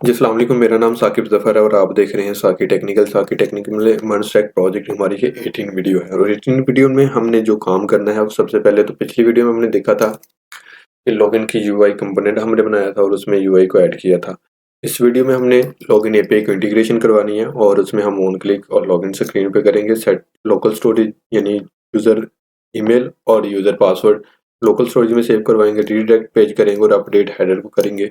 जी, अस्सलाम वालेकुम। मेरा नाम साकिब ज़फ़र है और आप देख रहे हैं साकी टेक्निकल में मंस्टेक प्रोजेक्ट। हमारी ये 18 वीडियो है और 18 वीडियो में हमने जो काम करना है वो सबसे पहले तो पिछली वीडियो में हमने देखा था कि लॉगिन की यूआई कंपोनेंट हमने बनाया था और उसमें यूआई को ऐड किया था। इस वीडियो में हमने लॉगिन एपीआई को इंटीग्रेशन करवानी है और उसमें हम ऑन क्लिक और लॉगिन स्क्रीन पे करेंगे सेट लोकल स्टोरेज यानी यूज़र ईमेल और यूज़र पासवर्ड लोकल स्टोरेज में सेव करवाएंगे, रीडायरेक्ट पेज करेंगे और अपडेट हेडर को करेंगे।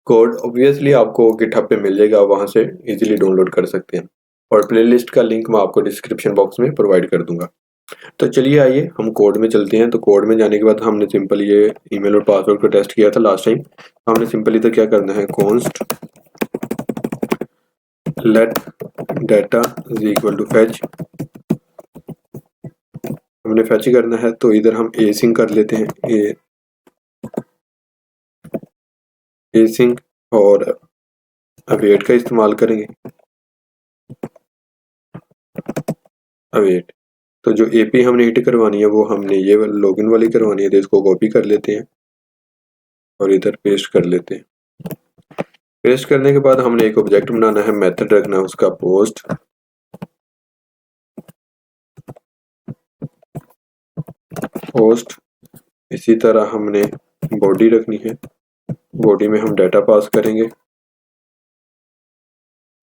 कोड ऑब्वियसली आपको गिटहब पे मिल जाएगा, आप वहाँ से इजीली डाउनलोड कर सकते हैं और प्लेलिस्ट का लिंक मैं आपको डिस्क्रिप्शन बॉक्स में प्रोवाइड कर दूंगा। तो चलिए आइए हम कोड में चलते हैं। तो कोड में जाने के बाद हमने सिंपल ये ईमेल और पासवर्ड को टेस्ट किया था लास्ट टाइम। हमने सिंपली तो क्या करना है, const let data is equal to fetch. हमने फैच करना है तो इधर हम एसिंग कर लेते हैं, एसिंग और अवेट का इस्तेमाल करेंगे। अवेट तो जो एपी हमने हिट करवानी है वो हमने ये लॉगिन वाली करवानी है, तो इसको कॉपी कर लेते हैं और इधर पेस्ट कर लेते हैं। पेस्ट करने के बाद हमने एक ऑब्जेक्ट बनाना है, मेथड रखना है उसका पोस्ट। इसी तरह हमने बॉडी रखनी है, बॉडी में हम डाटा पास करेंगे।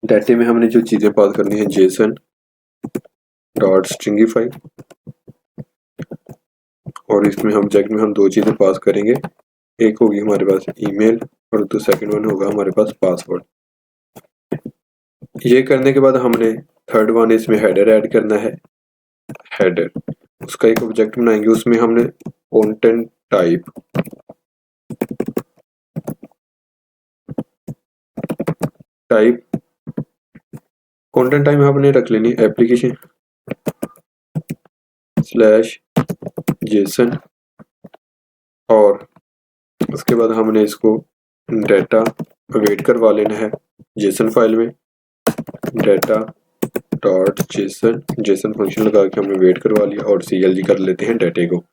डाटे में हमने जो चीज़ें पास करनी है, जेसन डॉट स्ट्रिंगिफाई, और इसमें हम ऑब्जेक्ट में हम दो चीज़ें पास करेंगे। एक होगी हमारे पास ईमेल और तो सेकंड वन होगा हमारे पास पासवर्ड। ये करने के बाद हमने थर्ड वन इसमें हेडर ऐड करना है। हेडर उसका एक ऑब्जेक्ट बनाएंगे, उसमें हमने कंटेंट टाइप कंटेंट टाइप हमने रख लेनी एप्लीकेशन स्लैश जेसन, और उसके बाद हमने इसको डाटा वेट करवा लेना है जेसन फाइल में। डाटा डॉट जेसन फंक्शन लगा के हमने वेट करवा लिया और सीएलजी कर लेते हैं डाटे को।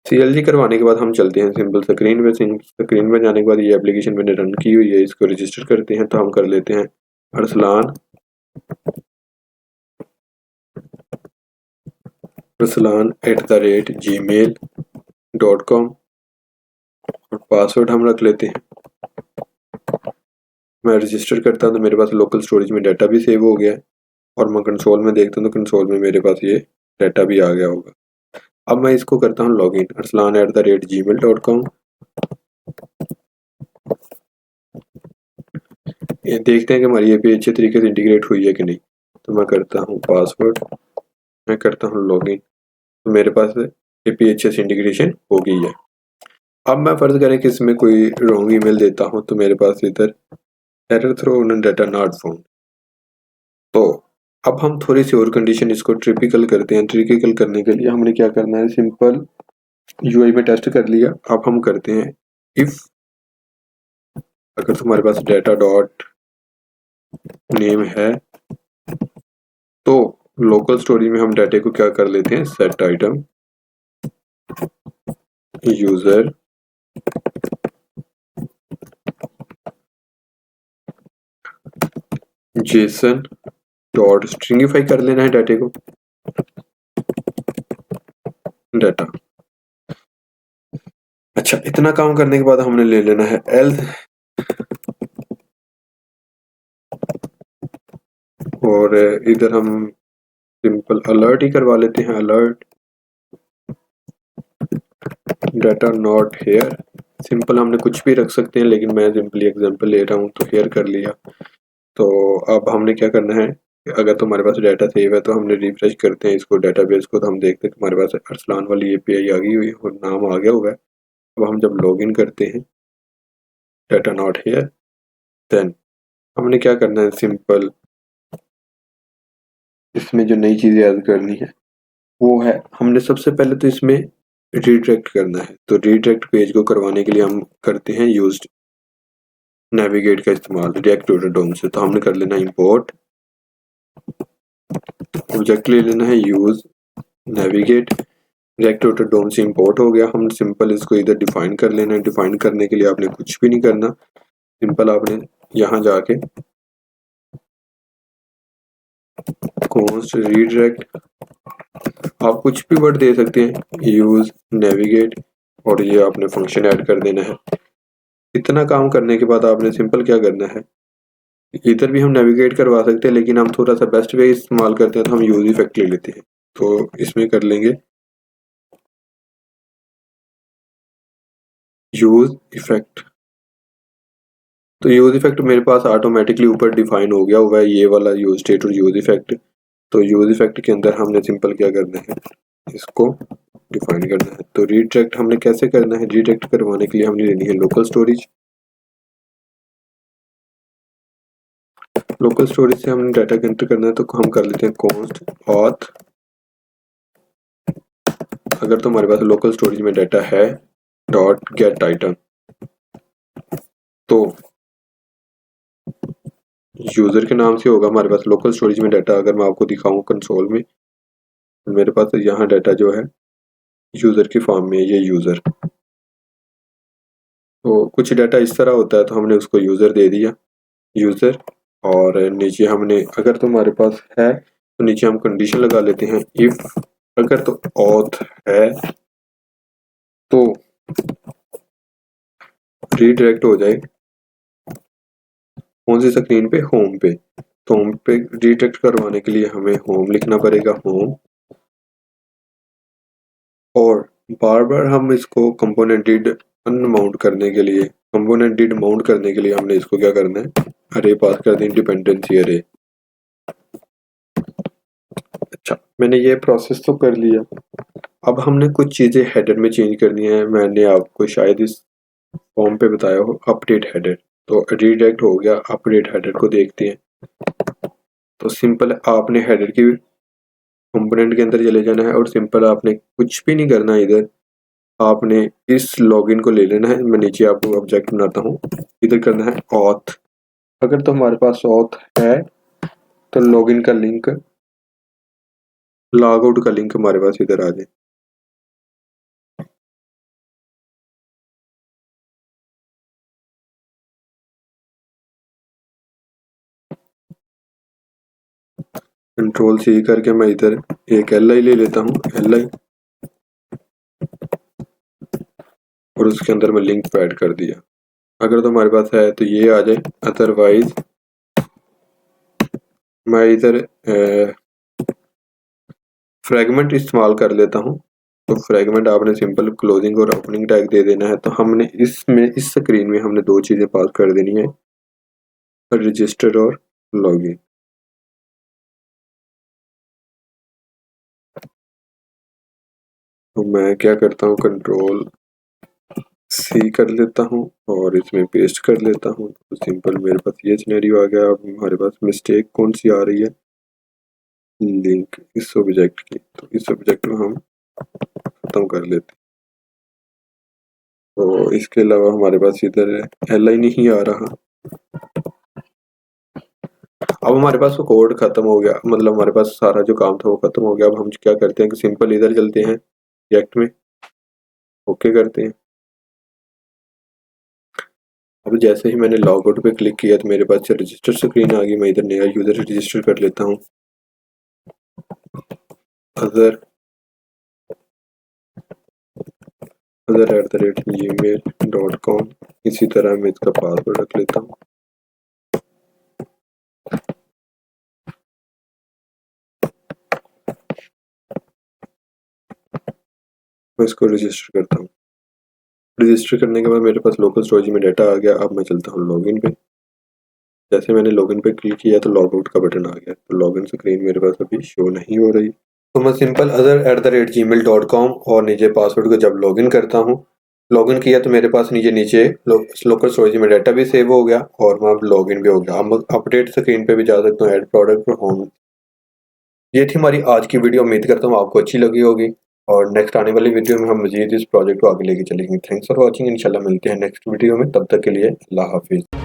सीएलजी करवाने के बाद हम चलते हैं सिंपल स्क्रीन पे। स्क्रीन में जाने के बाद ये एप्लीकेशन मैंने रन की हुई है, इसको रजिस्टर करते हैं। तो हम कर लेते हैं arsalan@gmail.com और पासवर्ड हम रख लेते हैं। मैं रजिस्टर करता हूँ तो मेरे पास लोकल स्टोरेज में डाटा भी सेव हो गया है और मैं कंसोल में देखता हूँ तो कंसोल में मेरे पास ये डाटा भी आ गया होगा। अब मैं इसको करता हूँ लॉगिन arsalan@gmail.com। ये देखते हैं कि हमारी एपीआई अच्छे तरीके से इंटीग्रेट हुई है कि नहीं। तो मैं करता हूँ पासवर्ड, मैं करता हूँ लॉगिन, तो मेरे पास एपीआई अच्छे से इंटीग्रेशन हो गई है। अब मैं फर्ज करें कि इसमें कोई रॉन्ग ईमेल देता हूँ तो मेरे पास इधर error throw data not found. तो अब हम थोड़ी सी और कंडीशन इसको ट्रिपिकल करते हैं। ट्रिपिकल करने के लिए हमने क्या करना है, सिंपल यूआई में टेस्ट कर लिया। अब हम करते हैं इफ अगर तुम्हारे पास डाटा डॉट नेम है तो लोकल स्टोरी में हम डाटे को क्या कर लेते हैं, set item user Jason dot stringify कर लेना है डाटे को। डाटा अच्छा, इतना काम करने के बाद हमने ले लेना है एल्स, और इधर हम सिंपल अलर्ट ही करवा लेते हैं। Alert data not here, simple हमने कुछ भी रख सकते हैं लेकिन मैं सिंपली एग्जांपल ले रहा हूँ तो हेयर कर लिया। तो अब हमने क्या करना है, अगर तो हमारे पास डाटा सेव है तो हमने रिफ्रेश करते हैं इसको डेटाबेस को, तो हम देखते हैं कि हमारे पास अरसलान वाली एपीआई आ गई हुई है और नाम आ गया हुआ है। अब हम जब लॉगिन करते हैं डाटा नॉट हेयर, देन हमने क्या करना है, सिंपल इसमें जो नई चीज़ें ऐड करनी है वो है, हमने सबसे पहले तो इसमें रीडायरेक्ट करना है। तो रीडायरेक्ट पेज को करवाने के लिए हम करते हैं यूज नेविगेट का इस्तेमाल रिएक्ट डोम से। तो हमने कर लेना इंपोर्ट ऑब्जेक्ट ले लेना है यूज नेविगेट, रिएक्ट डॉट डोम से इंपोर्ट हो गया। हम सिंपल इसको इधर डिफाइन कर लेना है। डिफाइन करने के लिए आपने कुछ भी नहीं करना, सिंपल आपने यहाँ जाके कॉन्स्ट रीडायरेक्ट, आप कुछ भी वर्ड दे सकते हैं, यूज, नेविगेट, और ये आपने फंक्शन ऐड कर देना है। इतना काम करने के बाद आपने सिंपल क्या करना है, इधर भी हम नेविगेट करवा सकते हैं, लेकिन हम थोड़ा सा बेस्ट वे इस्तेमाल करते हैं तो हम यूज इफेक्ट ले लेते हैं। तो इसमें कर लेंगे यूज इफेक्ट। तो यूज इफेक्ट मेरे पास ऑटोमेटिकली ऊपर डिफाइन हो गया हुआ है, ये वाला यूज स्टेट और यूज इफेक्ट। तो यूज इफेक्ट के अंदर हमने सिंपल क्या करना है, इसको डिफाइन करना है। तो रीडायरेक्ट हमने कैसे करना है, रीडायरेक्ट करवाने के लिए हमने लेनी है लोकल स्टोरेज। लोकल स्टोरेज से हमने डाटा एंटर करना है, तो हम कर लेते हैं कॉन्स्ट ऑथ। अगर तो हमारे पास लोकल स्टोरेज में डाटा है डॉट गेट आइटम, तो यूजर के नाम से होगा हमारे पास लोकल स्टोरेज में डाटा। अगर मैं आपको दिखाऊं कंसोल में, तो मेरे पास यहाँ डाटा जो है यूजर की फॉर्म में, ये यूजर। तो कुछ डाटा इस तरह होता है, तो हमने उसको यूजर दे दिया, यूजर। और नीचे हमने अगर तो हमारे पास है तो नीचे हम कंडीशन लगा लेते हैं, इफ अगर तो ऑथ है तो रीडायरेक्ट हो जाए कौन सी स्क्रीन पे, होम पे। तो होम पे रीडायरेक्ट करवाने के लिए हमें होम लिखना पड़ेगा, होम। और बार बार हम इसको कंपोनेंट डिड अनमाउंट करने के लिए, कंपोनेंट डिड माउंट करने के लिए हमने इसको क्या करना है, अरे पास कर दें, डिपेंडेंसी अरे। अच्छा, मैंने ये प्रोसेस तो कर लिया। अब हमने कुछ चीज़ें हेडर में चेंज करनी है। मैंने आपको शायद इस फॉर्म पे बताया हो, अपडेट हेडर। तो रीडायरेक्ट हो गया, अपडेट हेडर को देखते हैं। तो सिंपल आपने हेडर की कंपोनेंट के अंदर चले जाना है और सिंपल आपने कुछ भी नहीं करना है। इधर आपने इस लॉगिन को ले लेना है। मैं नीचे आपको ऑब्जेक्ट बनाता हूँ, इधर करना है ऑथ। अगर तो हमारे पास ऑथ है तो लॉगिन का लिंक, लॉग आउट का लिंक हमारे पास इधर आ जाए। कंट्रोल सी करके मैं इधर एक एल आई ले लेता हूँ, एल आई, और उसके अंदर मैं लिंक ऐड कर दिया। अगर तो हमारे पास है तो ये आ जाए, अदरवाइज मैं इधर फ्रेगमेंट इस्तेमाल कर लेता हूँ। तो फ्रेगमेंट आपने सिंपल क्लोजिंग और ओपनिंग टैग दे देना है। तो हमने इसमें इस स्क्रीन में हमने दो चीज़ें पास कर देनी है, रजिस्टर और लॉगिन। तो मैं क्या करता हूँ, कंट्रोल सी कर लेता हूँ और इसमें पेस्ट कर लेता हूँ। तो सिंपल मेरे पास ये सिनेरियो आ गया। अब हमारे पास मिस्टेक कौन सी आ रही है, लिंक इस ऑब्जेक्ट की। तो इस ऑब्जेक्ट को हम खत्म कर लेते हैं। तो इसके अलावा हमारे पास इधर एल आई नहीं आ रहा। अब हमारे पास वो कोड खत्म हो गया, मतलब हमारे पास सारा जो काम था वो खत्म हो गया। अब हम क्या करते हैं कि सिंपल इधर चलते हैं, रिएक्ट में ओके करते हैं। अब जैसे ही मैंने लॉग आउट पे क्लिक किया तो मेरे पास रजिस्टर स्क्रीन आ गई। मैं इधर नया यूजर रजिस्टर कर लेता हूँ, अदर gmail.com। इसी तरह मैं इसका पासवर्ड रख लेता हूँ। मैं इसको रजिस्टर करता हूँ। रजिस्टर करने के बाद मेरे पास लोकल स्टोरेज में डाटा आ गया। अब मैं चलता हूँ लॉगिन पे। जैसे मैंने लॉगिन पे क्लिक किया तो लॉग आउट का बटन आ गया। तो लॉगिन स्क्रीन मेरे पास अभी शो नहीं हो रही। तो मैं सिंपल other@gmail.com और नीचे पासवर्ड को जब लॉगिन करता हूँ, लॉगिन किया तो मेरे पास नीचे लोकल स्टोरेज में डाटा भी सेव हो गया और मैं अब लॉगिन भी हो गया। अब अपडेट स्क्रीन पे भी जा सकता हूँ, ऐड प्रोडक्ट पर होम। ये थी हमारी आज की वीडियो। उम्मीद करता हूँ आपको अच्छी लगी होगी और नेक्स्ट आने वाली वीडियो में हम मजीद इस प्रोजेक्ट को आगे लेके चलेंगे। Thanks for watching. इंशाल्लाह मिलते हैं नेक्स्ट वीडियो में, तब तक के लिए अल्लाह हाफिज़।